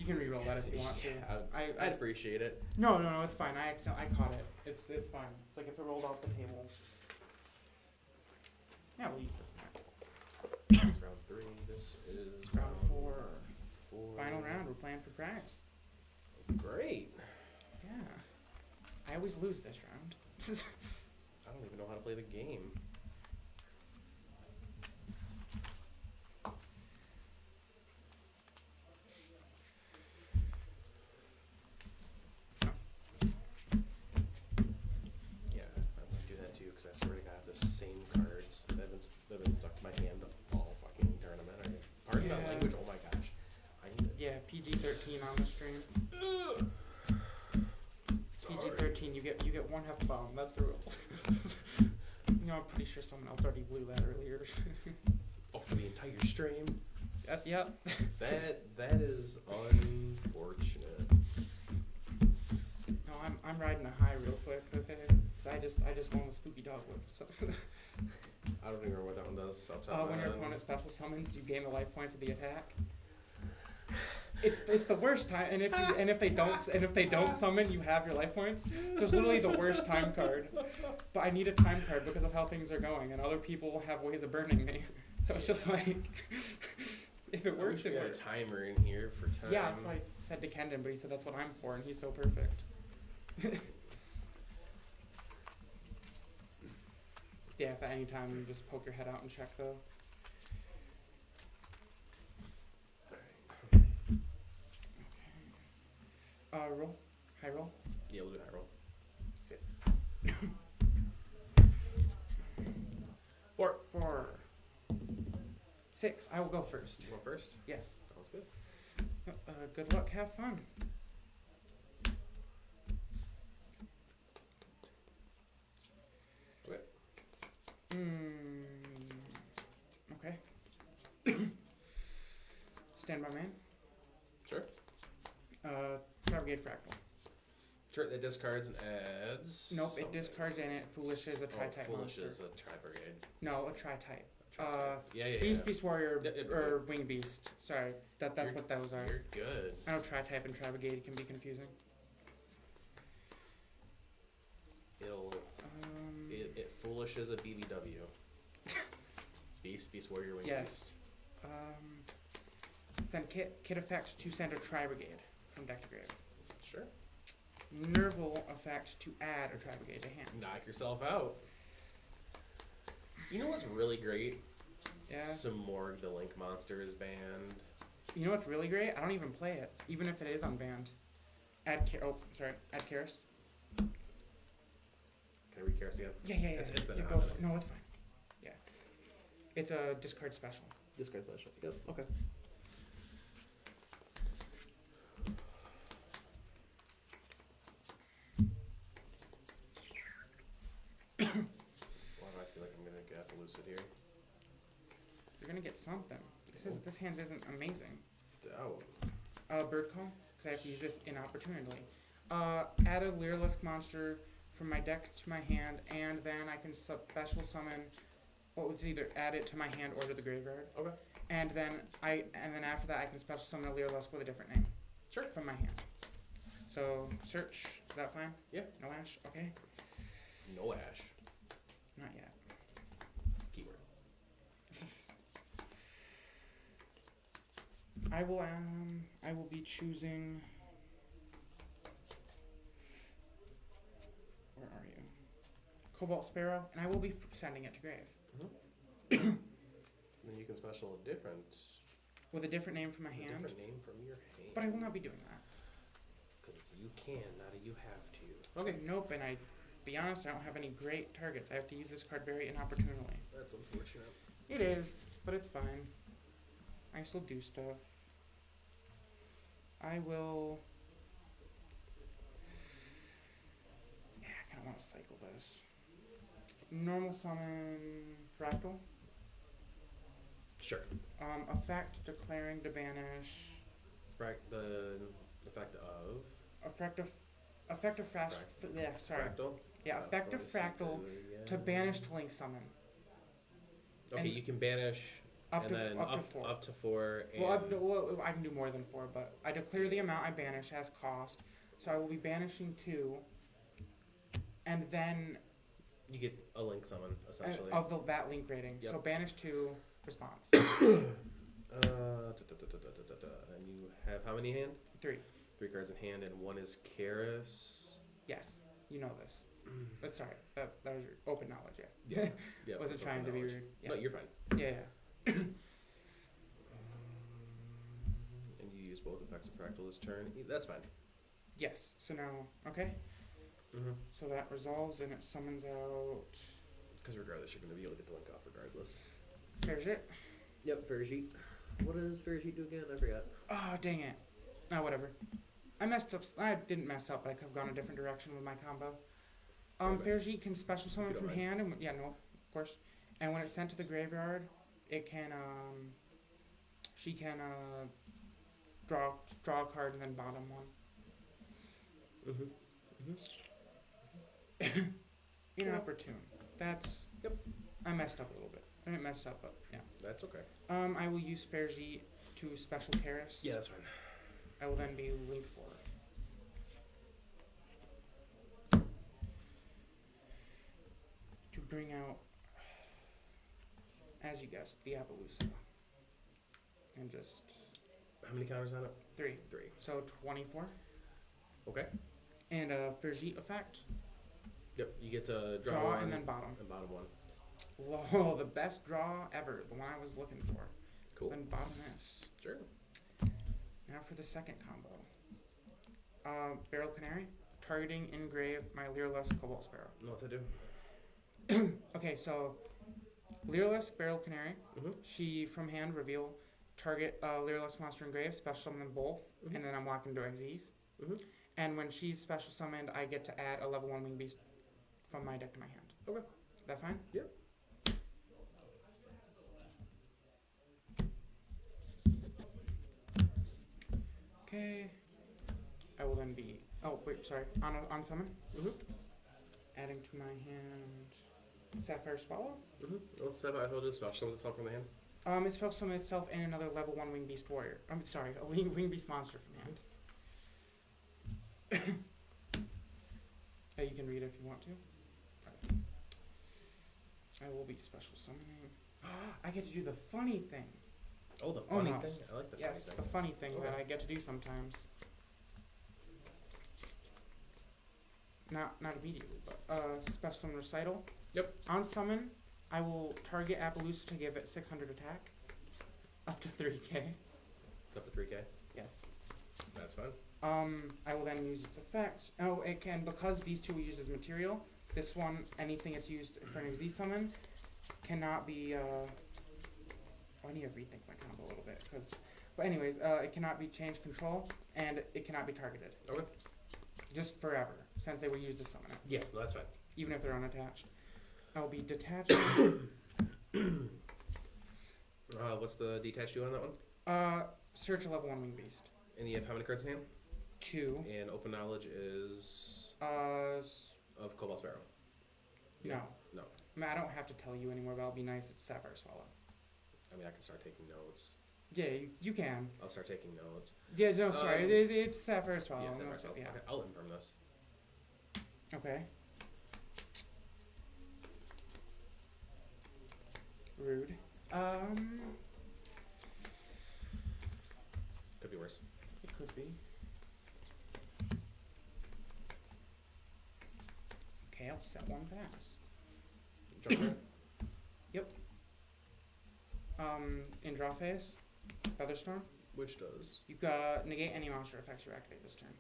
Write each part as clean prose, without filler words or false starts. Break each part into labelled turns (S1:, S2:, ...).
S1: You can reroll that if you want to.
S2: I appreciate it.
S1: No, it's fine. I caught it. It's fine. It's like if it rolled off the table. Yeah, we'll use this map.
S2: This is round 3. This is
S1: Round 4. Final round. We're playing for prize.
S2: Great.
S1: Yeah. I always lose this round.
S2: I don't even know how to play the game. Yeah, I might do that too because I swear to God, the same cards that have been stuck to my hand all fucking tournament. Pardon my language. Oh my gosh. I need it.
S1: Yeah, PG-13 on the stream. PG-13, you get one half bomb. That's the rule. I'm pretty sure someone else already blew that earlier.
S2: Oh, for the entire stream?
S1: Yep.
S2: That is unfortunate.
S1: No, I'm riding a high real quick, okay? I just won with Spooky Dog Whip, so.
S2: I don't even remember what that one does.
S1: When your opponent special summons, you gain the life points of the attack. It's the worst time, and if they don't summon, you have your life points. So it's literally the worst time card. But I need a time card because of how things are going, and other people have ways of burning me. So it's just like, if it works, it works.
S2: A timer in here for time.
S1: Yeah, that's what I said to Kendon, but he said that's what I'm for, and he's so perfect. Yeah, if at any time you just poke your head out and check though. Roll. High roll.
S2: Yeah, we'll do high roll.
S1: Sit.
S2: 4.
S1: 4. 6. I will go first.
S2: You want first?
S1: Yes.
S2: Sounds good.
S1: Good luck. Have fun.
S2: Okay.
S1: Okay. Stand by man.
S2: Sure.
S1: Brigade Fractal.
S2: Sure, it discards and adds.
S1: Nope, it discards and it Foolish is a tri-type
S2: Foolish
S1: monster.
S2: is a tri-brigade.
S1: No, a tri-type.
S2: Yeah.
S1: Beast Warrior, or Wing Beast. Sorry, that's what those are.
S2: You're good.
S1: I know tri-type and tri-brigade can be confusing.
S2: It Foolish is a BBW. Beast Warrior, Wing
S1: Yes.
S2: Beast.
S1: Send kit effect to send a tri-brigade from deck to grave.
S2: Sure.
S1: Nerval effect to add a tri-brigade to hand.
S2: Knock yourself out. You know what's really great?
S1: Yeah.
S2: Samorg the Link monster is banned.
S1: You know what's really great? I don't even play it, even if it is unbanned. Add Karis.
S2: Can I read Karis again?
S1: Yeah.
S2: It's been
S1: go for it. No, it's fine. Yeah. It's a discard special.
S2: Discard special. Yep. Okay. Why do I feel like I'm gonna get lucid here?
S1: You're gonna get something. This hand isn't amazing.
S2: Doubt.
S1: Bird Call, because I have to use this inopportunely. Add a Lyrilisk monster from my deck to my hand, and then I can special summon. Well, it's either add it to my hand or to the graveyard.
S2: Okay.
S1: And then after that I can special summon a Lyrilisk with a different name.
S2: Sure.
S1: From my hand. So search. Is that fine?
S2: Yeah.
S1: No ash. Okay.
S2: No ash.
S1: Not yet.
S2: Keyword.
S1: I will be choosing. Where are you? Cobalt Sparrow, and I will be sending it to grave.
S2: Mm-hmm. Then you can special a different.
S1: With a different name from my hand.
S2: Different name from your hand.
S1: But I will not be doing that.
S2: Because you can, not a you have to. Okay.
S1: Nope, and be honest, I don't have any great targets. I have to use this card very inopportunely.
S2: That's unfortunate.
S1: It is, but it's fine. I still do stuff. I will. Yeah, I kind of want to cycle this. Normal summon Fractal.
S2: Sure.
S1: Effect declaring to banish.
S2: The effect of.
S1: Effective
S2: Fractal.
S1: Yeah, effective Fractal to banish to link summon.
S2: Okay,
S1: and
S2: you can banish
S1: Up
S2: and
S1: to
S2: then
S1: up to 4.
S2: Up to 4. And
S1: Well, I can do more than 4, but I declare the amount I banish as cost. So I will be banishing 2, and then
S2: you get a link summon essentially.
S1: of that link rating.
S2: Yep.
S1: So banish 2, response.
S2: And you have how many in hand?
S1: 3.
S2: 3 cards in hand, and 1 is Karis.
S1: Yes, you know this. But sorry, that was your open knowledge.
S2: Yeah. Yeah.
S1: Wasn't
S2: that's
S1: trying to
S2: open
S1: be
S2: knowledge.
S1: rude. Yeah.
S2: No, you're fine.
S1: Yeah.
S2: And you use both effects of Fractal this turn. That's fine.
S1: Yes. So now, okay.
S2: Mm-hmm.
S1: So that resolves and it summons out
S2: Because regardless, you're going to be able to get the link off regardless.
S1: Ferjit.
S2: Yep, Ferjit. What does Ferjit do again? I forgot.
S1: Oh, dang it. Oh, whatever. I messed up. I didn't mess up, but I could have gone a different direction with my combo.
S2: Okay.
S1: Ferjit can special summon
S2: If you
S1: from
S2: don't
S1: hand. And, yeah, no, of course. And when it's sent to the graveyard, it can, she can, draw a card and then bottom one.
S2: Mm-hmm.
S1: Inopportune. That's...
S2: Yep.
S1: I messed up a little bit. I didn't mess up, but yeah.
S2: That's okay.
S1: I will use Ferjit to special Karis.
S2: Yeah, that's fine.
S1: I will then be link 4. To bring out, as you guessed, the Appaloosa. And just
S2: How many counters on it?
S1: 3.
S2: 3.
S1: So 24.
S2: Okay.
S1: And a Ferjit effect.
S2: Yep, you get to draw
S1: Draw
S2: one
S1: and then bottom.
S2: and bottom 1.
S1: Whoa, the best draw ever. The one I was looking for.
S2: Cool.
S1: Then bottom this.
S2: Sure.
S1: Now for the second combo. Barrel Canary. Targeting engrave my Leerless Cobalt Sparrow.
S2: Know what to do?
S1: Okay, so Leerless Barrel Canary.
S2: Mm-hmm.
S1: She, from hand, reveal target Leerless monster engraved, special summon them both,
S2: Mm-hmm.
S1: and then I'm locking to Xyz.
S2: Mm-hmm.
S1: And when she's special summoned, I get to add a level 1 wing beast from my deck to my hand.
S2: Okay.
S1: Is that fine?
S2: Yep.
S1: Okay. I will then be... Oh, wait, sorry. On summon.
S2: Mm-hmm.
S1: Adding to my hand... Sapphire Swallow?
S2: Mm-hmm. Let's have I'll do special summon itself from the hand.
S1: It special summon itself and another level 1 wing beast warrior. I'm sorry, a wing beast monster from hand. You can read it if you want to. I will be special summoning. I get to do the funny thing.
S2: Oh, the funny
S1: Almost.
S2: thing? I like the
S1: Yes,
S2: funny
S1: the
S2: thing.
S1: funny thing that
S2: Okay.
S1: I get to do sometimes. Not immediately, but special summon recital.
S2: Yep.
S1: On summon, I will target Appaloosa to give it 600 attack, up to 30k.
S2: Up to 3K.
S1: Yes.
S2: That's fine.
S1: I will then use its effect. Oh, it can, because these two we used as material, this one, anything it's used for an XZ summon, cannot be, I need to rethink my combo a little bit, but anyways, it cannot be change control, and it cannot be targeted.
S2: Okay.
S1: Just forever, since they were used to summon it,
S2: Yeah, no, that's fine.
S1: even if they're unattached. I will be detached.
S2: What's the detached do on that one?
S1: Search a level 1 wing beast.
S2: And you have how many cards in hand?
S1: 2.
S2: And open knowledge is of Cobalt Sparrow.
S1: No.
S2: No.
S1: I mean, I don't have to tell you anymore, but I'll be nice. It's Sapphire Swallow.
S2: I mean, I can start taking notes.
S1: Yeah, you can.
S2: I'll start taking notes.
S1: Yeah, no, sorry. It's Sapphire Swallow.
S2: Yeah,
S1: No,
S2: Sapphire
S1: so-
S2: Swallow.
S1: yeah.
S2: Okay, I'll imperm this.
S1: Okay. Rude.
S2: Could be worse.
S1: It could be. Okay, I'll set 1 pass.
S2: Jump right?
S1: In draw phase, Featherstorm,
S2: Which does?
S1: you negate any monster effects you activate this turn.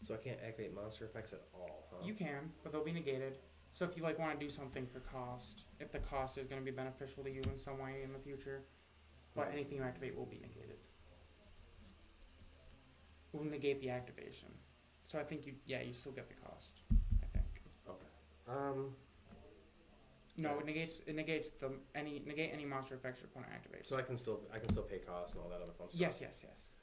S2: So I can't activate monster effects at all, huh?
S1: You can, but they'll be negated. So if you want to do something for cost, if the cost is going to be beneficial to you in some way in the future, but anything you activate will be negated. We'll negate the activation. So I think you still get the cost. I think.
S2: Okay.
S1: No, it negates negate any monster effects your opponent activates.
S2: So I can still pay costs and all that other fun stuff.
S1: Yes.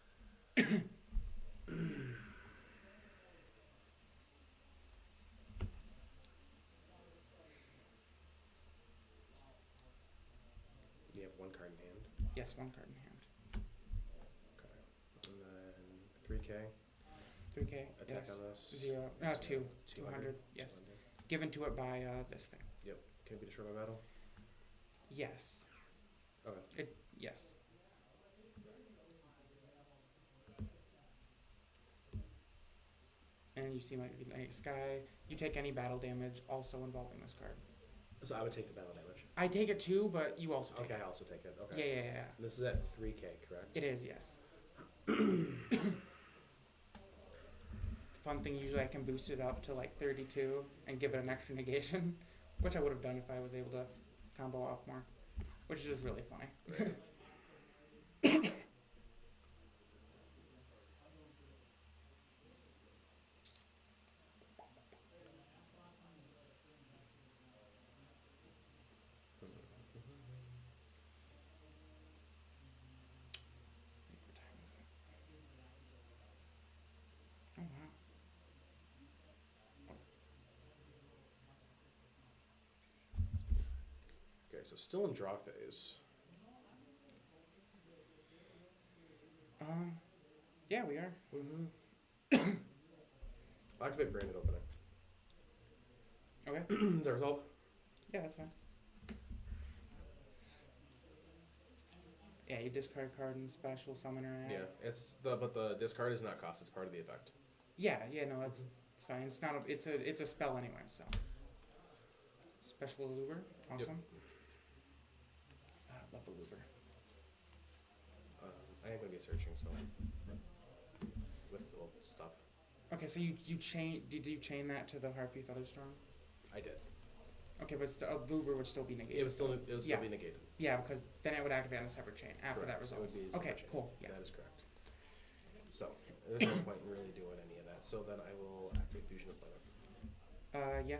S2: You have one card in hand.
S1: Yes, one card in hand.
S2: Okay. And then 3K.
S1: 3K.
S2: Attack
S1: Yes.
S2: on this.
S1: 0. 2. 200. Yes.
S2: 200.
S1: Given to it by this thing.
S2: Yep. Can it be destroyed by battle?
S1: Yes.
S2: Okay.
S1: Yes. And you see my sky. You take any battle damage also involving this card.
S2: So I would take the battle damage.
S1: I take it too, but you also take
S2: Okay,
S1: it.
S2: I also take it. Okay.
S1: Yeah.
S2: And this is at 3K, correct?
S1: It is, yes. Fun thing, usually I can boost it up to like 32 and give it an extra negation, which I would have done if I was able to combo off more, which is just really funny.
S2: Right.
S1: What time is it? Oh wow.
S2: Okay, so still in draw phase.
S1: Yeah, we are.
S2: Mm-hmm. I'll activate branded opening.
S1: Okay.
S2: Does that resolve?
S1: Yeah, that's fine. Yeah, you discard a card and special summoner.
S2: Yeah, but the discard is not cost, it's part of the effect.
S1: Yeah, no, that's it's fine. It's not it's a spell anyway, so. Special Eluber, awesome. Love Eluber.
S2: I am going to be searching, so with old stuff.
S1: Okay, so did you chain that to the Harpy Featherstorm?
S2: I did.
S1: Okay, but Eluber would still be negated.
S2: It would still be negated.
S1: Yeah, because then it would activate on a separate chain after
S2: Correct.
S1: that
S2: So it would
S1: resolves.
S2: be a separate
S1: Okay,
S2: chain.
S1: cool. Yeah.
S2: That is correct. So there's no point in really doing any of that. So then I will activate Fusion of Weather.
S1: Yeah.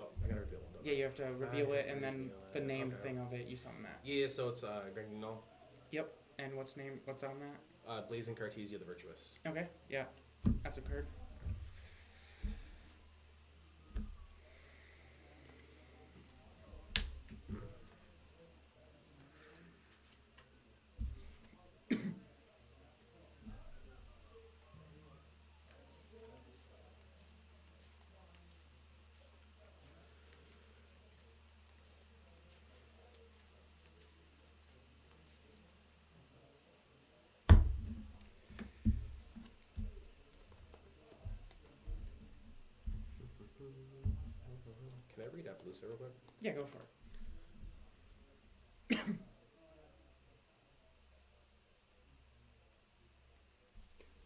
S2: Oh, I gotta reveal one. Don't
S1: Yeah, you have to reveal it, and then
S2: reveal
S1: the
S2: it.
S1: named
S2: Okay.
S1: thing of it, you summon that.
S2: Yeah, so it's Grinding Null,
S1: Yep. And what's on that?
S2: Blazing Cartesia the Virtuous.
S1: Okay. Yeah. That's occurred.
S2: Can I read Appaloosa real quick?
S1: Yeah, go for it.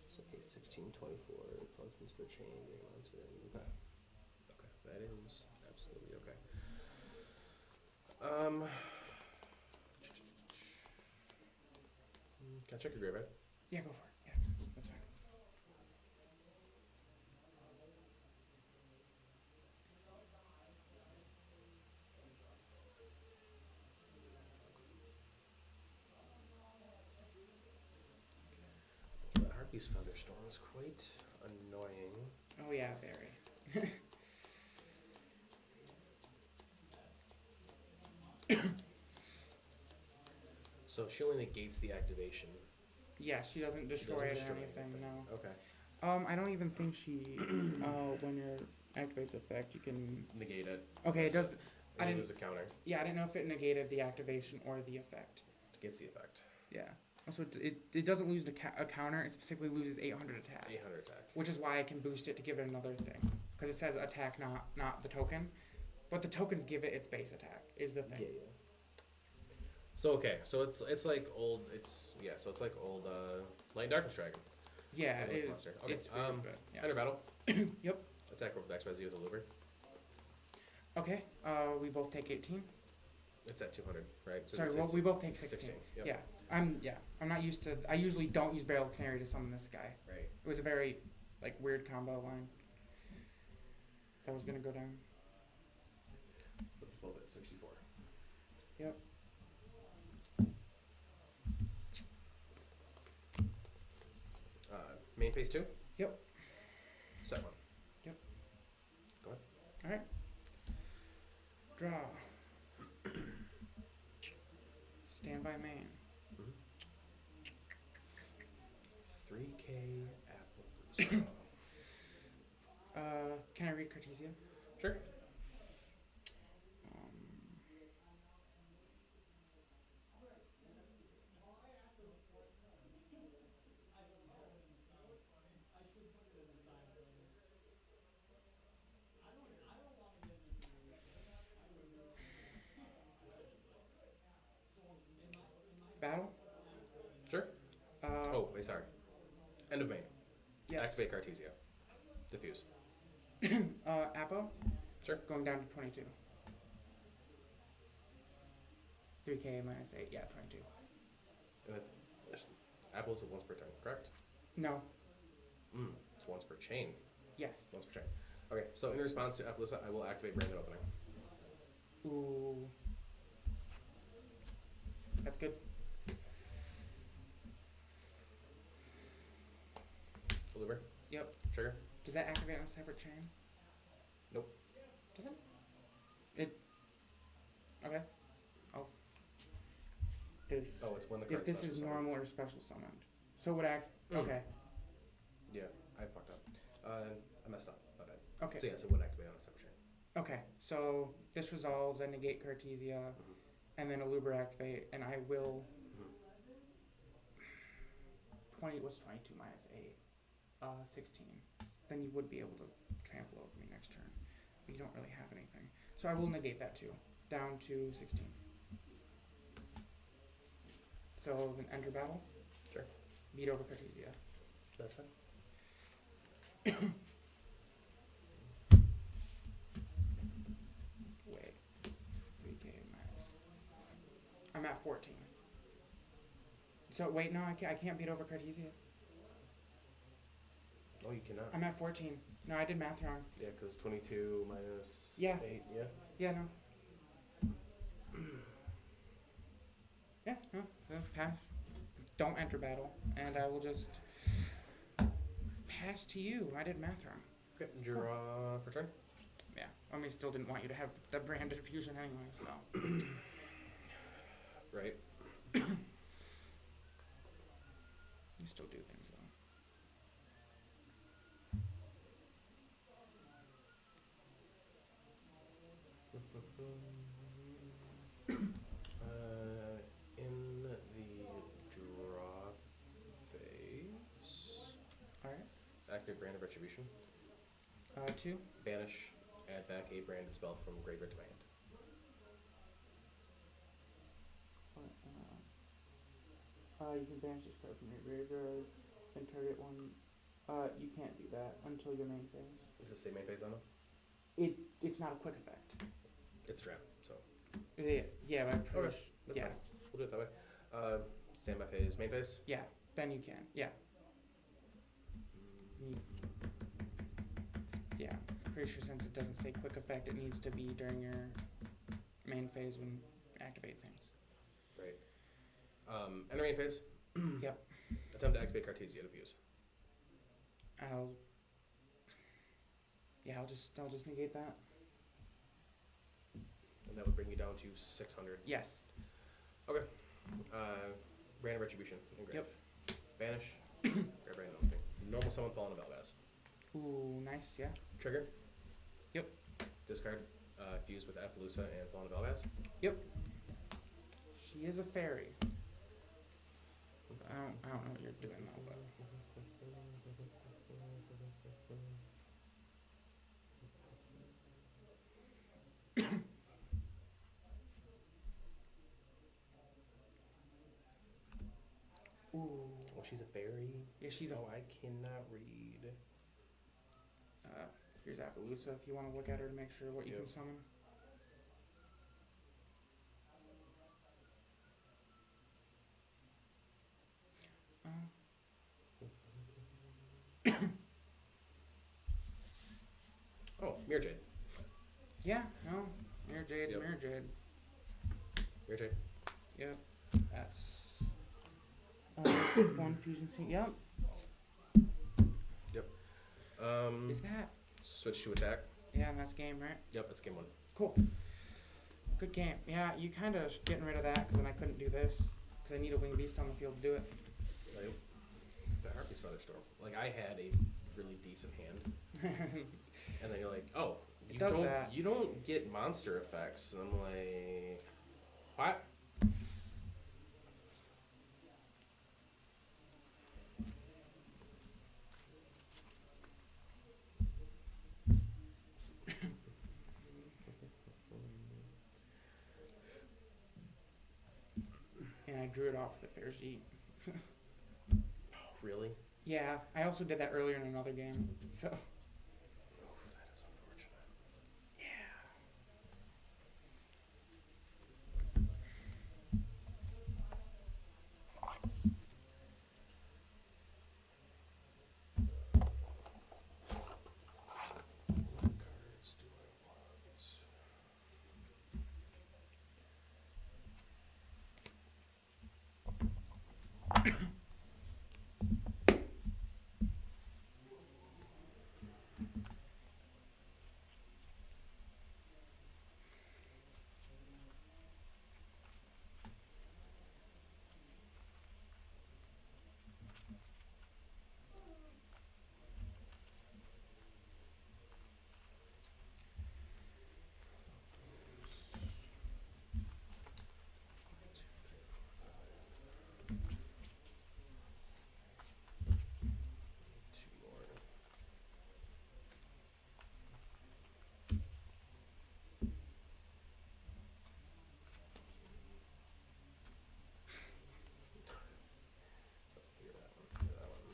S2: So 8, 16, 24, plus Whisper Chain, Game Monster. Okay. Okay, that is absolutely okay. Can I check your graveyard?
S1: Yeah, go for it. Yeah, that's fine.
S2: The Harpy's Featherstorm is quite annoying.
S1: Oh yeah, very.
S2: So she only negates the activation.
S1: Yeah, she doesn't destroy it or anything. No.
S2: Okay.
S1: I don't even think she. When your activates effect, you can.
S2: Negate it.
S1: Okay, it does. I
S2: And
S1: didn't.
S2: lose a counter.
S1: Yeah, I didn't know if it negated the activation or the effect.
S2: Gets the effect.
S1: Yeah. Also, it doesn't lose a counter. It specifically loses 800 attack.
S2: 800 attack.
S1: Which is why I can boost it to give it another thing. Because it says attack, not the token. But the tokens give it its base attack. Is the thing.
S2: Yeah. So okay, so it's like old. So it's like old Light and Darkness Dragon.
S1: Yeah,
S2: Old monster. Okay.
S1: it's very good. Yeah.
S2: Enter battle.
S1: Yep.
S2: Attack over the XYZ with a Luber.
S1: Okay. We both take 18.
S2: It's at 200, right? So
S1: Sorry,
S2: it's
S1: we both take 16.
S2: Yep.
S1: Yeah. I'm not used to. I usually don't use Barrel Canary to summon this guy.
S2: Right.
S1: It was a very like weird combo line that was gonna go down.
S2: Let's both at 64.
S1: Yep.
S2: Main phase 2?
S1: Yep.
S2: Set 1.
S1: Yep.
S2: Go ahead.
S1: All right. Draw. Standby main.
S2: 3K apples.
S1: Can I read Cartesia?
S2: Sure.
S1: Battle.
S2: Sure. Oh, wait, sorry. End of main.
S1: Yes.
S2: Activate Cartesia. Diffuse.
S1: Apo.
S2: Sure.
S1: Going down to 22. 3K minus 8. Yeah, 22.
S2: And apples are once per turn, correct?
S1: No.
S2: It's once per chain.
S1: Yes.
S2: Once per chain. Okay, so in response to Appaloosa, I will activate Branded Opening.
S1: Ooh. That's good.
S2: Luber?
S1: Yep.
S2: Trigger?
S1: Does that activate on a separate chain?
S2: Nope.
S1: Doesn't it? Okay. Oh.
S2: Oh, it's when the card
S1: If this
S2: special
S1: is
S2: summoned.
S1: normal or special summoned. So it would act. Okay.
S2: Yeah, I fucked up. I messed up. My bad.
S1: Okay.
S2: So yes, it would activate on a separate chain.
S1: Okay. So this resolves, I negate Cartesia, and then a Luber activate, and I will. 20 was 22 minus 8. 16. Then you would be able to trample over me next turn. But you don't really have anything. So I will negate that too. Down to 16. So then enter battle.
S2: Sure.
S1: Beat over Cartesia.
S2: That's fine.
S1: Wait. 3K minus. I'm at 14. So wait, no, I can't beat over Cartesia.
S2: Oh, you cannot.
S1: I'm at 14. No, I did math wrong.
S2: Yeah, because 22 minus
S1: Yeah.
S2: 8, yeah?
S1: Yeah, no. Yeah, no. Pass. Don't enter battle. And I will just pass to you. I did math wrong.
S2: Okay, draw for turn.
S1: Yeah. I mean, still didn't want you to have the branded fusion anyway, so.
S2: Right.
S1: You still do things, though.
S2: In the draw phase,
S1: Alright.
S2: activate Brand of Retribution.
S1: 2.
S2: Banish, add back a branded spell from graveyard to my hand.
S1: You can banish this card from your graveyard and target one. You can't do that until your main phase.
S2: Is this the main phase on them?
S1: It's not a quick effect.
S2: It's trap, so.
S1: Yeah, but I'm pretty
S2: Okay, that's
S1: yeah.
S2: fine. We'll do it that way. Standby phase, main phase?
S1: Yeah, then you can. Yeah. Yeah, pretty sure since it doesn't say quick effect, it needs to be during your main phase when it activates things.
S2: Right. Enter main phase.
S1: Yep.
S2: Attempt to activate Cartesia to fuse.
S1: I'll just negate that.
S2: And that would bring you down to 600.
S1: Yes.
S2: Okay. Brand of Retribution. Engrave.
S1: Yep.
S2: Banish. Grab Brand Opening. Normal summon Fallen of Elbaz.
S1: Ooh, nice. Yeah.
S2: Trigger.
S1: Yep.
S2: Discard. Fuse with Appaloosa and Fallen of Elbaz.
S1: Yep. She is a fairy. I don't know what you're doing though, but. Ooh.
S2: Oh, she's a fairy?
S1: Yeah, she's a.
S2: Oh, I cannot read.
S1: Here's Appaloosa if you want to look at her to make sure what you
S2: Yep.
S1: can summon.
S2: Mirror Jade.
S1: Yeah, no. Mirror Jade,
S2: Yep.
S1: Mirror Jade.
S2: Mirror Jade.
S1: Yep. That's one fusion seed. Yep. Is that?
S2: Switch to attack.
S1: Yeah, and that's game, right?
S2: Yep, that's game 1.
S1: Cool. Good game. Yeah, you kind of getting rid of that because then I couldn't do this because I need a wing beast on the field to do it.
S2: Right. The Harpy's Feather Storm. Like, I had a really decent hand. And then you're like, oh, you don't get monster effects. And I'm like, what?
S1: And I drew it off with a fair sheet.
S2: Really?
S1: Yeah, I also did that earlier in another game. So.
S2: Oh, that is unfortunate.
S1: Yeah.
S2: What cards do I want? Two more. Hear that one. Hear that one. Hear that one.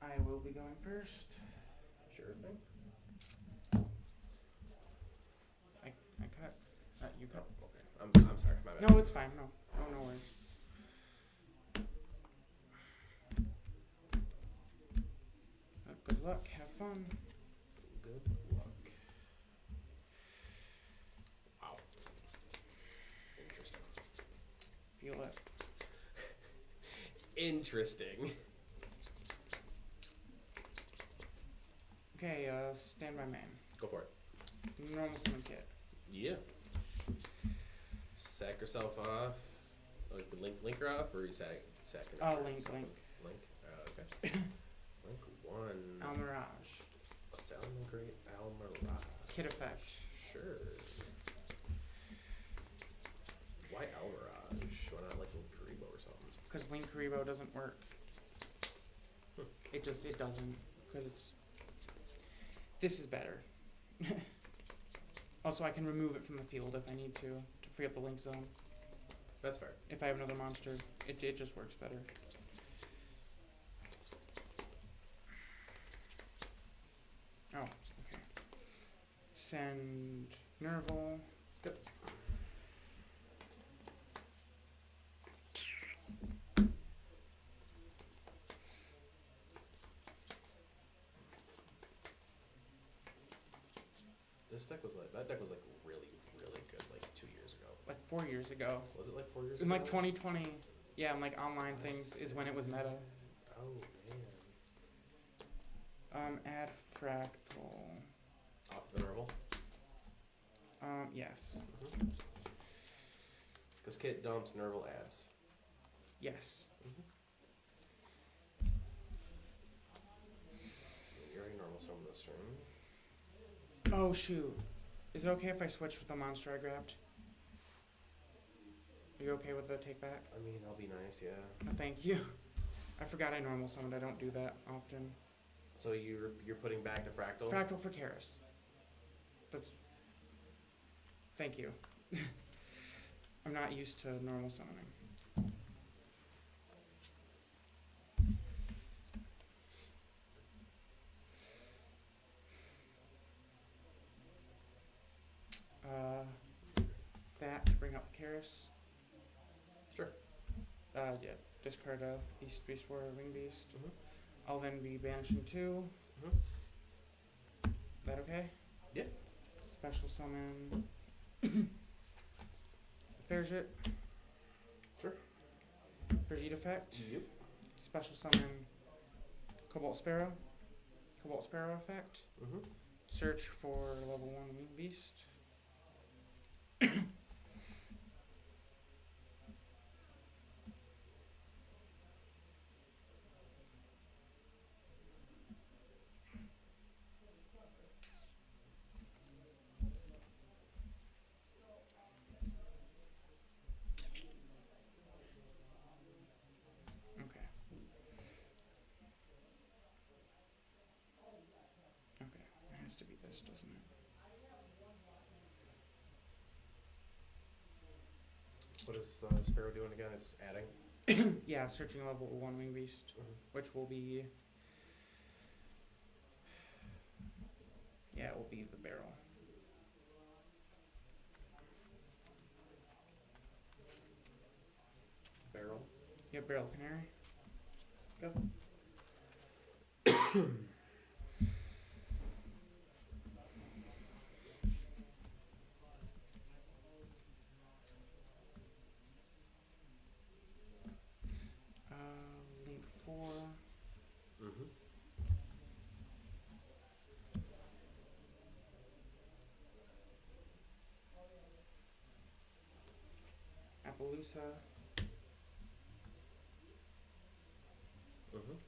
S1: I will be going first.
S2: Sure thing.
S1: I cut. You cut.
S2: Okay. I'm sorry. My bad.
S1: No, it's fine. No worries. Good luck. Have fun.
S2: Good luck. Wow. Interesting.
S1: Feel it.
S2: Interesting.
S1: Okay, stand by man.
S2: Go for it.
S1: Normal summon kit.
S2: Yeah. Sack yourself off. Like link her off, or you sack her?
S1: Oh, link.
S2: Link. Okay. Link 1.
S1: Almirage.
S2: Sound great, Almirage.
S1: Kit effect.
S2: Sure. Why Almirage? Why not like Link Karibo or something?
S1: Because Link Karibo doesn't work. It doesn't. Because it's. This is better. Also, I can remove it from the field if I need to free up the link zone.
S2: That's fair.
S1: If I have another monster, it just works better. Oh, okay. Send Nerval.
S2: Good. This deck was like, that deck was like really, really good like 2 years ago.
S1: Like 4 years ago.
S2: Was it like 4 years
S1: In
S2: ago?
S1: like 2020. Yeah, in like online things is when it was meta.
S2: Oh man.
S1: Add fractal.
S2: Off the Nerval?
S1: Yes.
S2: Because Kit dumps, Nerval adds.
S1: Yes.
S2: You're a normal summon this turn.
S1: Oh shoot. Is it okay if I switch with the monster I grabbed? Are you okay with the take back?
S2: I mean, I'll be nice, yeah.
S1: Thank you. I forgot I normal summoned. I don't do that often.
S2: So you're putting back the fractal?
S1: Fractal for Karis. That's. Thank you. I'm not used to normal summoning. That to bring up Karis.
S2: Sure.
S1: Yeah. Discard a Beast Warrior Wing Beast.
S2: Mm-hmm.
S1: I'll then be banishing 2.
S2: Mm-hmm.
S1: That okay?
S2: Yeah.
S1: Special summon. Ferjit.
S2: Sure.
S1: Ferjit effect.
S2: Yep.
S1: Special summon. Cobalt Sparrow. Cobalt Sparrow effect.
S2: Mm-hmm.
S1: Search for level 1 Wing Beast. To be this, doesn't it?
S2: What is Sparrow doing again? It's adding?
S1: Yeah, searching level 1 Wing Beast, which will be... Yeah, it will be the barrel.
S2: Barrel?
S1: Yeah, Barrel Canary. Go. Link 4.
S2: Mm-hmm.
S1: Appaloosa.
S2: Mm-hmm.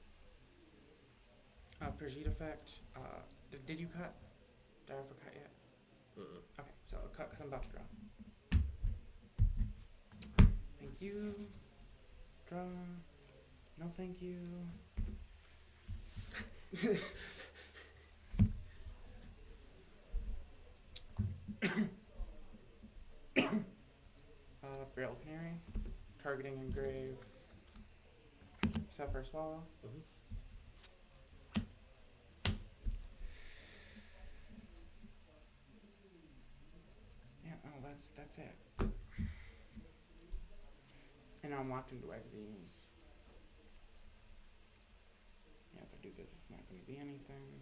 S1: Ferjit effect. Did you cut? Did I ever cut yet?
S2: Mm-mm.
S1: Okay, so I'll cut because I'm about to draw. Thank you. Draw. No, thank you. Barrel Canary. Targeting engrave. Sapphire Swallow.
S2: Mm-hmm.
S1: Yeah, oh, that's it. And I'm locked into Xyz. Yeah, if I do this, it's not going to be anything.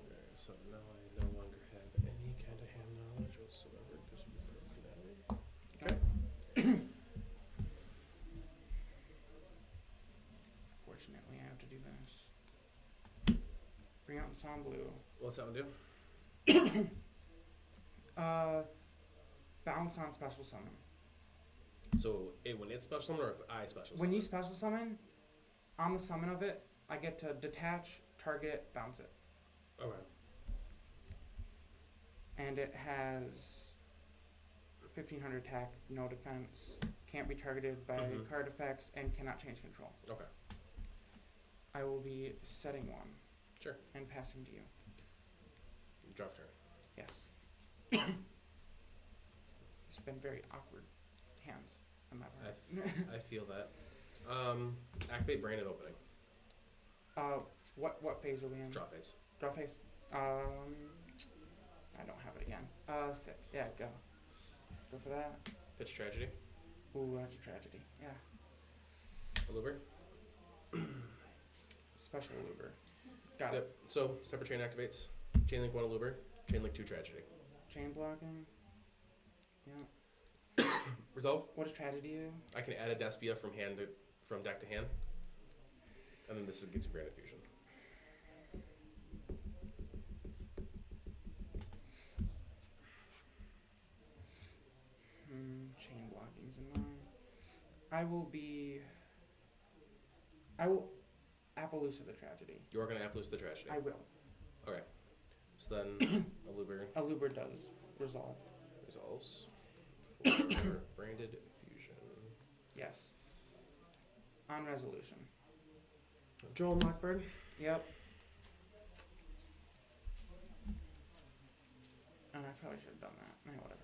S2: Okay, so now I no longer have any kind of hand knowledge whatsoever because we broke finale. Okay.
S1: Fortunately, I have to do this. Bring out Ensemble.
S2: What's that one do?
S1: Bounce on special summon.
S2: So when it's special summon or if I special summon?
S1: When you special summon, on the summon of it, I get to detach, target, bounce it.
S2: Okay.
S1: And it has 1500 attack, no defense, can't be targeted by card effects, and cannot change control.
S2: Okay.
S1: I will be setting 1.
S2: Sure.
S1: And passing to you.
S2: Draft turn.
S1: Yes. It's been very awkward hands on my part.
S2: I feel that. Activate branded opening.
S1: What phase are we in?
S2: Draw phase.
S1: Draw phase. I don't have it again. Sick. Yeah, go. Go for that.
S2: Pitch tragedy.
S1: Ooh, that's a tragedy. Yeah.
S2: Aluber.
S1: Special Aluber. Got
S2: Yep.
S1: it.
S2: So separate chain activates. Chain link 1 Aluber. Chain link 2 tragedy.
S1: Chain blocking. Yeah.
S2: Resolve.
S1: What does tragedy do?
S2: I can add a Despia from deck to hand. And then this gets branded fusion.
S1: Chain blocking's annoying. I will Appaloosa the tragedy.
S2: You are going to Appaloosa the tragedy.
S1: I will.
S2: Okay. So then Aluber
S1: Aluber does resolve.
S2: resolves for for Branded Fusion.
S1: Yes. On resolution.
S2: Joel Mockbird.
S1: Yep. I probably should have done that. Whatever.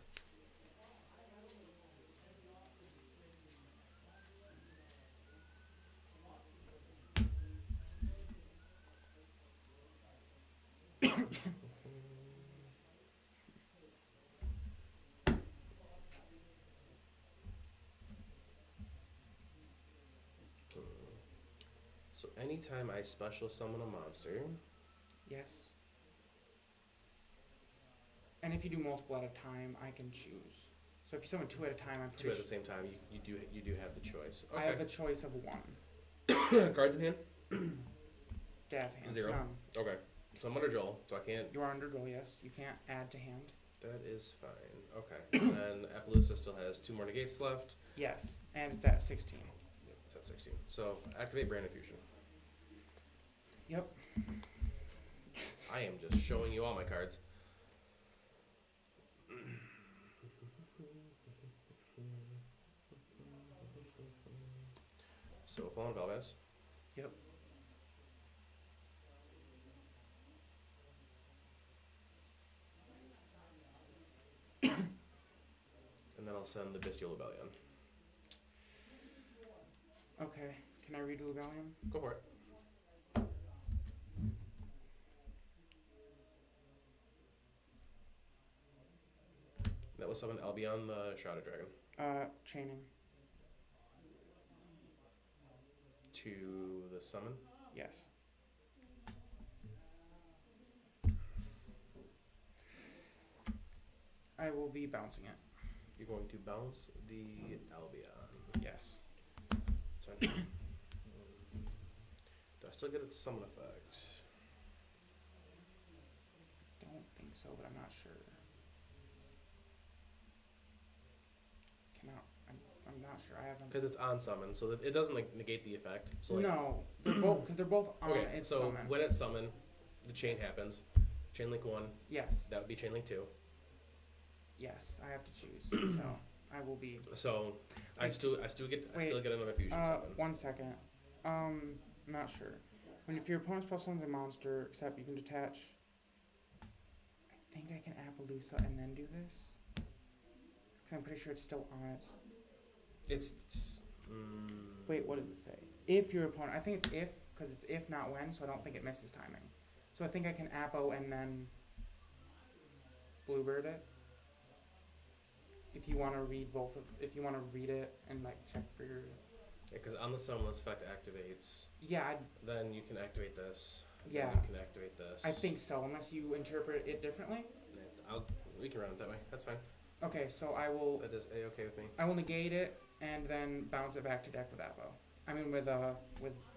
S2: So anytime I special summon a monster.
S1: Yes. And if you do multiple at a time, I can choose. So if you summon 2 at a time, I'm pretty
S2: Two at the same time, you do have the choice. Okay.
S1: I have the choice of 1.
S2: Cards in hand?
S1: Jazz hands.
S2: 0.
S1: None.
S2: Okay. So I'm under Joel, so I can't.
S1: You are under draw, yes. You can't add to hand.
S2: That is fine. Okay. And then Appaloosa still has 2 more negates left.
S1: Yes. And it's at 16.
S2: Yep, it's at 16. So activate Branded Fusion.
S1: Yep.
S2: I am just showing you all my cards. So Fallen Valvas.
S1: Yep.
S2: And then I'll send the Bestial Rebellion.
S1: Okay. Can I redo Rebellion?
S2: Go for it. That was summon Albion the Shrouded Dragon.
S1: Chaining.
S2: To the summon.
S1: Yes. I will be bouncing it.
S2: You're going to bounce the Albion.
S1: Yes.
S2: That's fine. Do I still get its summon effect?
S1: Don't think so, but I'm not sure. I'm not sure. I haven't.
S2: Because it's on summon, so that it doesn't like negate the effect. So like,
S1: no, they're both on
S2: okay,
S1: its
S2: so
S1: summon.
S2: when it's summoned, the chain happens. Chain link 1.
S1: Yes.
S2: That would be chain link 2.
S1: Yes, I have to choose. So I will be.
S2: So I still get another fusion summon.
S1: 1 second. Not sure. If your opponent spell summons a monster, except you can detach. I think I can Appaloosa and then do this. Because I'm pretty sure it's still on its. Wait, what does it say? If your opponent, I think it's if, because it's if not when, so I don't think it misses timing. So I think I can Appo and then Bluebird it. If you want to read if you want to read it and like check for your.
S2: Yeah, because on the summonless effect activates.
S1: Yeah.
S2: Then you can activate this.
S1: Yeah.
S2: Then you can activate this.
S1: I think so, unless you interpret it differently.
S2: We can run it that way. That's fine.
S1: Okay, so I will.
S2: That is a-okay with me.
S1: I will negate it and then bounce it back to deck with Appo. I mean with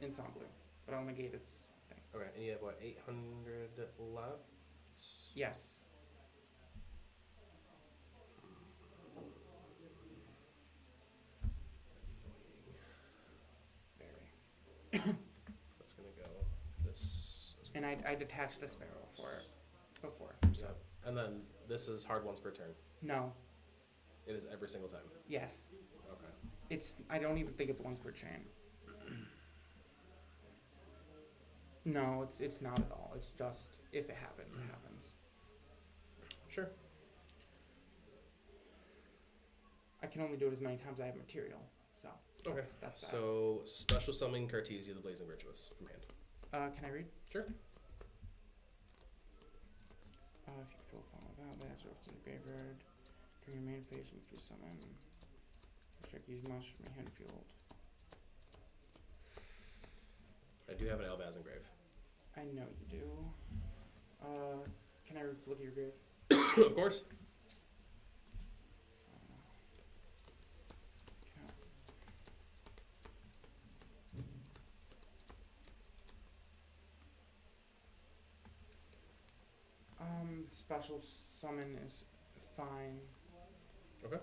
S1: Ensemble, but I'll negate its thing.
S2: Okay, and you have what, 800 left?
S1: Yes. Very.
S2: That's gonna go this.
S1: And I detached the Sparrow for it before. So.
S2: Yeah. And then this is hard once per turn.
S1: No.
S2: It is every single time.
S1: Yes.
S2: Okay.
S1: I don't even think it's once per chain. No, it's not at all. It's just if it happens, it happens.
S2: Sure.
S1: I can only do it as many times as I have material. So
S2: okay.
S1: That's that.
S2: So special summoning Cartesia the Blazing Virtuous from hand.
S1: Can I read?
S2: Sure.
S1: If you control Fallen Valvas or if it's in the graveyard, during your main phase you can summon. Check these monsters from your hand field.
S2: I do have an Albaz engraved.
S1: I know you do. Can I look at your grave?
S2: Of course.
S1: Special summon is fine.
S2: Okay.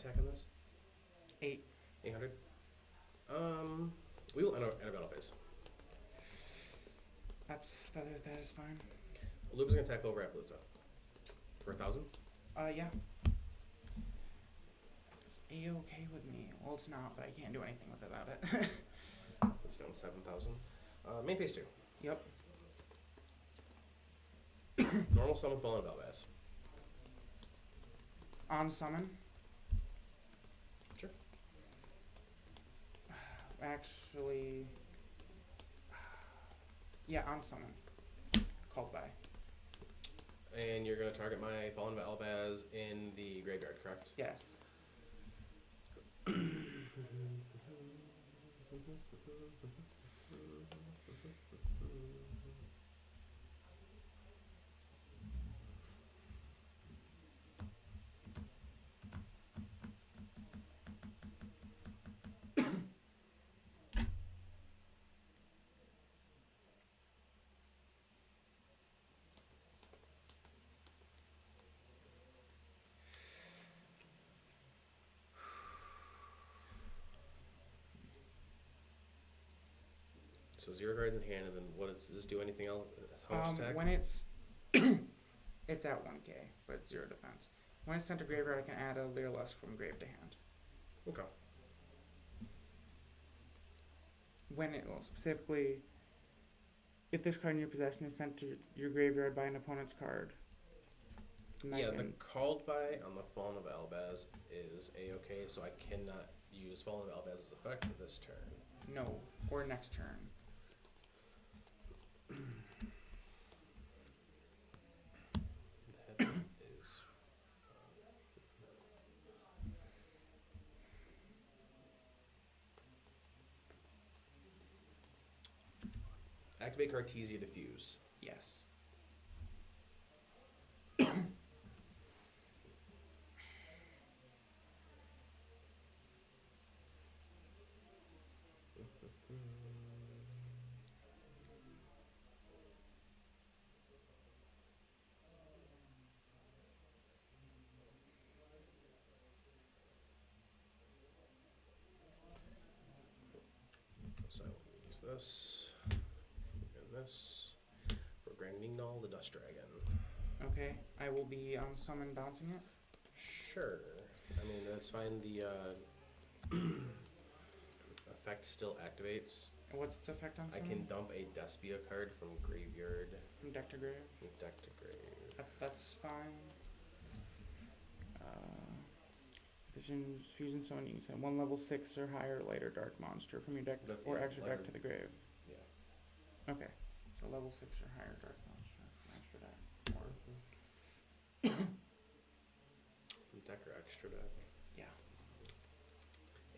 S2: attack on this?
S1: 8.
S2: 800. We will enter battle phase.
S1: That is fine.
S2: Luba's gonna attack over Appaloosa for 1,000.
S1: Yeah. It's A-okay with me. Well, it's not, but I can't do anything with it without it.
S2: It's down 7,000. Main phase 2.
S1: Yep.
S2: Normal summon Fallen Velvaz.
S1: On summon.
S2: Sure.
S1: Actually, yeah, on summon. Called by.
S2: And you're gonna target my Fallen Velvaz in the graveyard, correct?
S1: Yes.
S2: So 0 cards in hand, and then does this do anything else? How much attack?
S1: When it's it's at 1k, but 0 defense. When it's sent to graveyard, I can add a Lyrilusc from grave to hand.
S2: Okay.
S1: When it will specifically, if this card in your possession is sent to your graveyard by an opponent's card.
S2: Yeah, the called by on the Fallen of Albaz is A-okay, so I cannot use Fallen of Albaz's effect this turn.
S1: No, or next turn.
S2: That is activate Cartesia Diffuse.
S1: Yes.
S2: So I will use this and this for Grinding Null, the Dust Dragon.
S1: Okay, I will be on summon bouncing it.
S2: Sure. I mean, that's fine. The effect still activates.
S1: And what's its effect on
S2: I
S1: summon?
S2: can dump a Despia card from graveyard.
S1: From deck to grave.
S2: From deck to grave.
S1: That's fine. Fusion summon, you can send 1 level 6 or higher lighter dark monster from your deck or extra deck to the grave.
S2: Yeah.
S1: Okay. So level 6 or higher dark monster from extra deck. Or
S2: From deck or extra deck.
S1: yeah.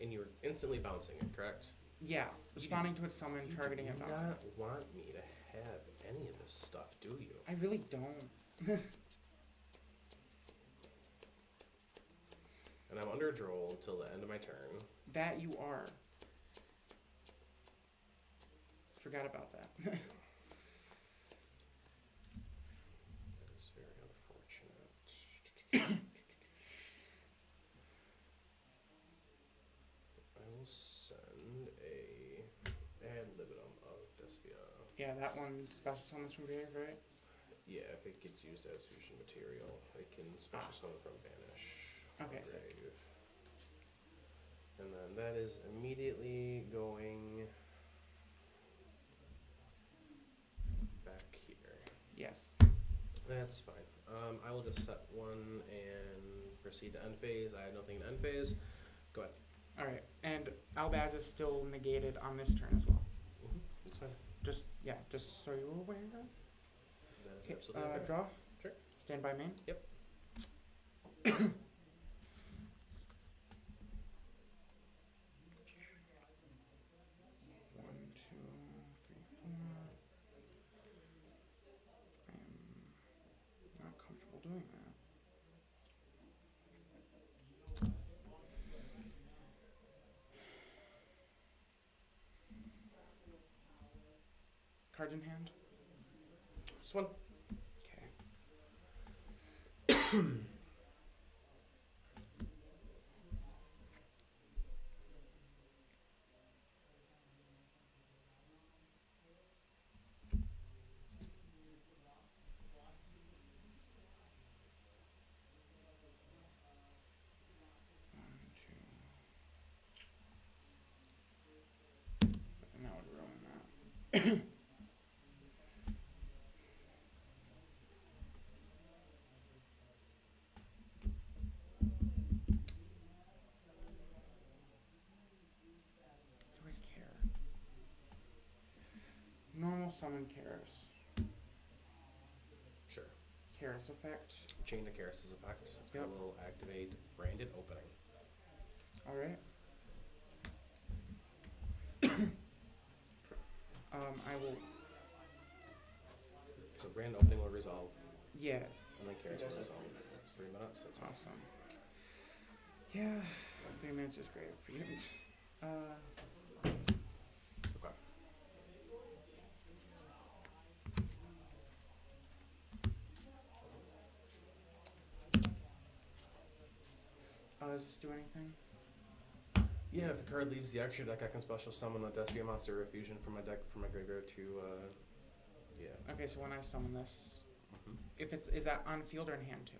S2: And you're instantly bouncing it, correct?
S1: Yeah. Responding to its summon,
S2: You
S1: targeting
S2: do
S1: it, bouncing
S2: not
S1: it.
S2: want me to have any of this stuff, do you?
S1: I really don't.
S2: And I'm under a draw until the end of my turn.
S1: That you are. Forgot about that.
S2: That is very unfortunate. I will send a ad libitum of Despia.
S1: Yeah, that one special summons from grave, right?
S2: Yeah, if it gets used as fusion material, it can special summon from Vanish.
S1: Okay,
S2: grave.
S1: sick.
S2: And then that is immediately going back here.
S1: Yes.
S2: That's fine. I will just set one and proceed to end phase. I have nothing to end phase. Go ahead.
S1: Alright, and Albaz is still negated on this turn as well.
S2: It's fine.
S1: Just so you're aware.
S2: That is
S1: Okay,
S2: absolutely okay.
S1: draw.
S2: Sure.
S1: Stand by main.
S2: Yep.
S1: 1, 2, 3, 4. I'm not comfortable doing that. Cards in hand.
S2: Just one.
S1: Okay. I care? Normal summon Karis.
S2: Sure.
S1: Karis effect.
S2: Chain to Karis' effect.
S1: Yep.
S2: Will activate branded opening.
S1: Alright. I will.
S2: So brand opening will resolve.
S1: Yeah.
S2: And then Karis will resolve. That's 3 minutes. That's
S1: Awesome. Yeah, 3 minutes is great for you.
S2: Okay.
S1: Does this do anything?
S2: Yeah, if a card leaves the extra deck, I can special summon a Destiny Monster or a Fusion from my deck from my graveyard to, yeah.
S1: Okay, so when I summon this,
S2: Mm-hmm.
S1: is that on field or in hand too?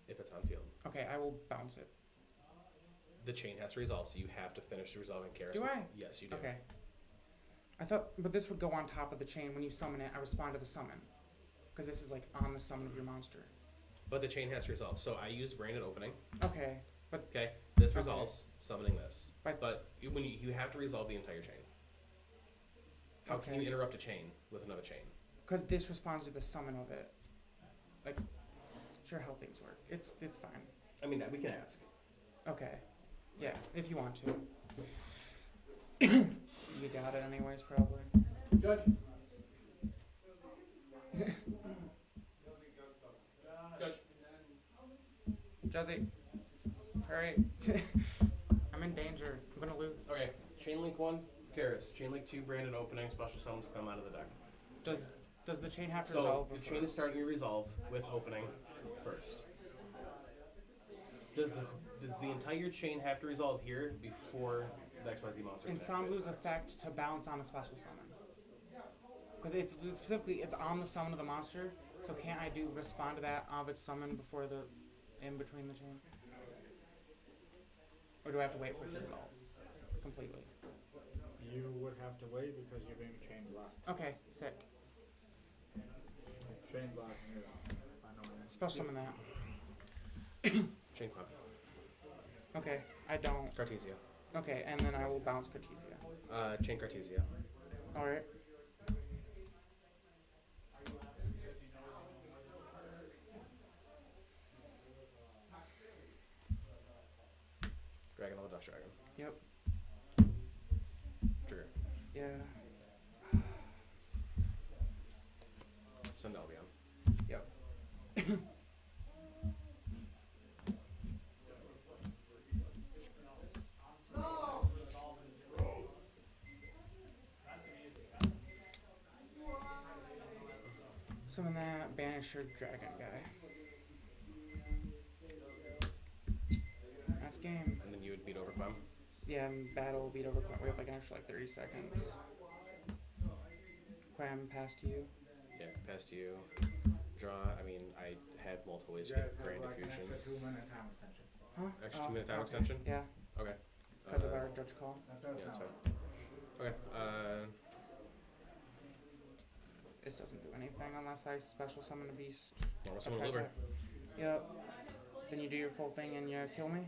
S2: If it's on field.
S1: Okay, I will bounce it.
S2: The chain has to resolve, so you have to finish resolving Karis.
S1: Do I?
S2: Yes, you do.
S1: Okay. I thought, but this would go on top of the chain. When you summon it, I respond to the summon. Because this is like on the summon of your monster.
S2: But the chain has to resolve. So I used branded opening.
S1: Okay, but...
S2: Okay, this resolves, summoning this.
S1: But
S2: when you have to resolve the entire chain. How can you interrupt a chain with another chain?
S1: Because this responds to the summon of it. Like, sure how things work. It's fine.
S2: I mean, we can ask.
S1: Okay. Yeah, if you want to. You got it anyways, probably.
S2: Judge. Judge.
S1: Juzzy. Hurry. I'm in danger. I'm gonna lose.
S2: Okay, Chain Link 1, Karis. Chain Link 2, branded opening, special summons come out of the deck.
S1: Does the chain have to resolve
S2: So, the
S1: before?
S2: chain is starting to resolve with opening first. Does the entire chain have to resolve here before the XYZ monster?
S1: Ensemble's effect to bounce on a special summon. Because it's specifically, it's on the summon of the monster, so can't I do respond to that of its summon before the, in between the chain? Or do I have to wait for it to resolve completely?
S3: You would have to wait because you're being chain blocked.
S1: Okay, sick.
S3: Chain blocking is annoying.
S1: Special summon that.
S2: Chain Cloud.
S1: Okay, I don't.
S2: Cartesia.
S1: Okay, and then I will bounce Cartesia.
S2: Chain Cartesia.
S1: Alright.
S2: Dragon Level Dust Dragon.
S1: Yep.
S2: Trigger.
S1: Yeah.
S2: Send Albion.
S1: Yep. Summon that Banisher Dragon guy. That's game.
S2: And then you would beat Overcome.
S1: Yeah, and battle beat over. We have like an extra 30 seconds. Quam, pass to you.
S2: Yeah, pass to you. Draw. I mean, I have multiple ways to
S3: You guys
S2: get
S3: have
S2: Grand
S3: like an
S2: Diffusion.
S3: extra 2-minute time extension.
S1: Huh?
S2: Extra 2-minute time
S1: okay.
S2: extension?
S1: Yeah,
S2: Okay.
S1: because of our judge call.
S3: That's what
S2: Yeah, that's
S3: it's
S2: fine. Okay.
S1: This doesn't do anything unless I special summon a beast.
S2: Normal
S1: I'll
S2: summon
S1: try
S2: Liver.
S1: that. Yep. Then you do your full thing and you kill me?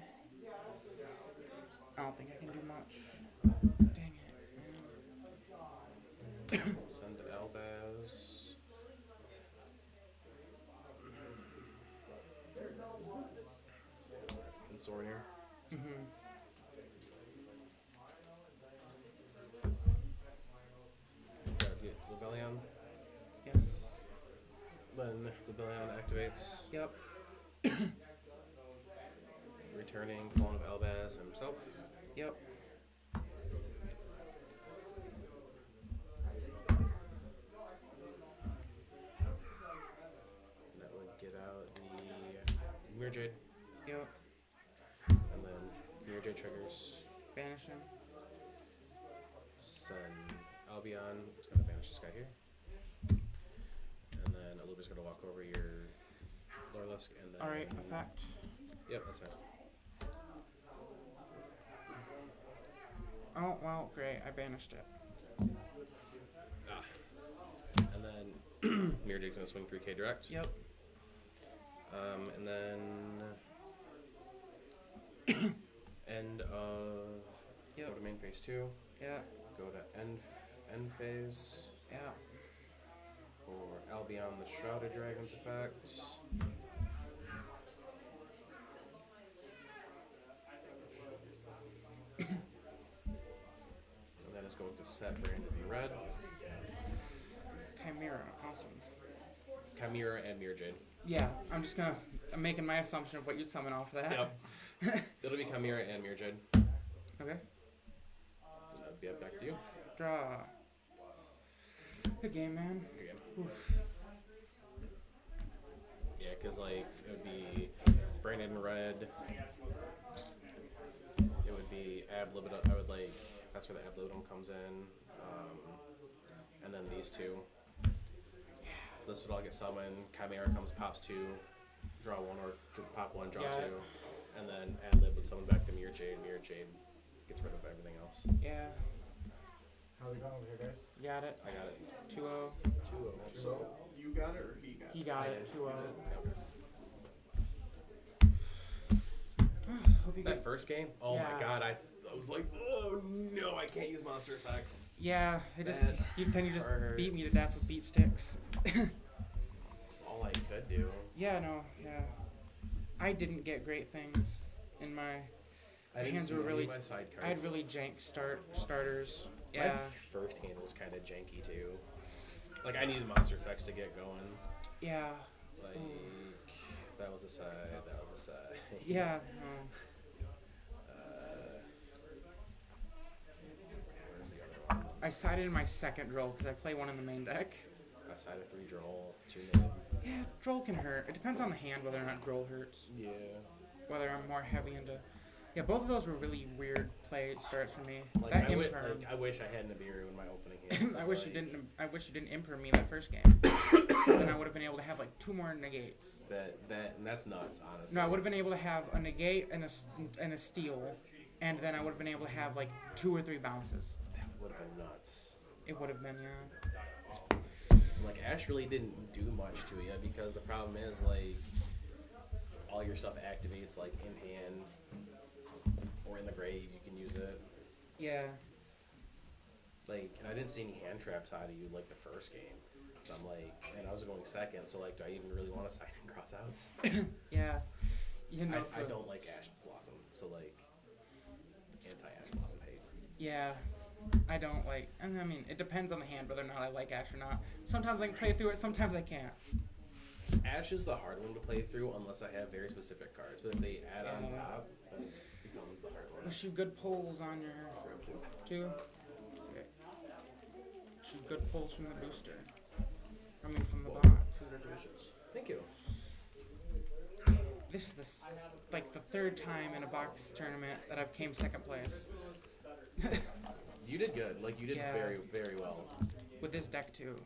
S1: I don't think I can do much. Dang it.
S2: Send Albaz. And Sornier.
S1: Mm-hmm.
S2: Gotta get Lubellion.
S1: Yes.
S2: Then Lubellion activates.
S1: Yep.
S2: Returning Clone of Albaz himself.
S1: Yep.
S2: That would get out the Mirror Jade.
S1: Yep.
S2: And then Mirror Jade triggers.
S1: Banish him.
S2: Send Albion. It's going to banish this guy here. And then Aluba's going to walk over your Lorelisk and then...
S1: Alright, effect.
S2: Yep, that's fine.
S1: Oh, well, great. I banished it.
S2: Jig's gonna swing 3K direct.
S1: Yep.
S2: And then end of go to main phase 2.
S1: Yeah.
S2: Go to end phase.
S1: Yeah.
S2: For Albion the Shrouded Dragons effect. And then it's going to set Brand to be red.
S1: Chimera, awesome.
S2: Chimera and Mirror Jade.
S1: Yeah, I'm making my assumption of what you'd summon off of that.
S2: Yep. It'll be Chimera and Mirror Jade.
S1: Okay.
S2: And that'd be up back to you.
S1: Draw. Good game, man.
S2: Good game.
S1: Oof.
S2: Yeah, because like it would be Brandon in red. It would be Ab Libidum. I would like that's where the Ab Libidum comes in, and then these two. So this would all get summoned. Chimera comes, pops 2, draw 1 or pop 1, draw 2, and then Ad Lib would summon back the Mirror Jade. Mirror Jade gets rid of everything else.
S1: Yeah.
S3: How's it going over here, guys?
S1: Got it.
S2: I got it.
S1: 2-0.
S2: 2-0. So
S4: You got it or he got it?
S1: He got it. 2-0.
S2: Yep.
S1: Hope you
S2: That
S1: get...
S2: first game, oh
S1: Yeah.
S2: my god, I was like, oh no, I can't use monster effects.
S1: Yeah,
S2: That
S1: you just
S2: hurts.
S1: beat me to death with beat sticks.
S2: That's all I could do.
S1: Yeah, no, yeah. I didn't get great things in my...
S2: I didn't
S1: hands
S2: see
S1: were
S2: any
S1: really...
S2: of my side cards.
S1: I had really jank starters. Yeah.
S2: My first hand was kind of janky too. Like I needed monster effects to get going.
S1: Yeah.
S2: Like that was a side. That was a side.
S1: Yeah.
S2: Where's the other one?
S1: I sided in my second droll because I play one in the main deck.
S2: I sided 3 droll, 2 nib.
S1: Yeah, droll can hurt. It depends on the hand whether or not droll hurts.
S2: Yeah.
S1: Whether I'm more heavy into... Yeah, both of those were really weird play starts for me.
S2: Like
S1: That
S2: I,
S1: imperm.
S2: I wish I had Nibiru in my opening hand.
S1: I wish you didn't. I wish you didn't imper me that first game. Then I would have been able to have like 2 more negates.
S2: And that's nuts, honestly.
S1: No, I would have been able to have a negate and a steal, and then I would have been able to have like 2 or 3 bounces.
S2: That would have been nuts.
S1: It would have been, yeah.
S2: Like Ash really didn't do much to you because the problem is like all your stuff activates like in hand or in the grave. You can use it.
S1: Yeah.
S2: Like, and I didn't see any hand traps out of you like the first game. So I'm like, and I was going second. So like, do I even really want to sign in crossouts?
S1: Yeah. You know.
S2: I don't like Ash Blossom. So like, anti-Ash Blossom hate.
S1: Yeah. I don't like, and I mean, it depends on the hand whether or not I like Ash or not. Sometimes I can play through it, sometimes I can't.
S2: Ash is the hard one to play through unless I have very specific cards. But if they add on top, then it becomes the hard one.
S1: Wish you good pulls on your two. Okay. Wish you good pulls from the booster. I mean, from the box.
S2: Congratulations. Thank you.
S1: This is like the 3rd time in a box tournament that I've came second place.
S2: You did good. Like, you did
S1: Yeah.
S2: very, very well.
S1: With this deck too.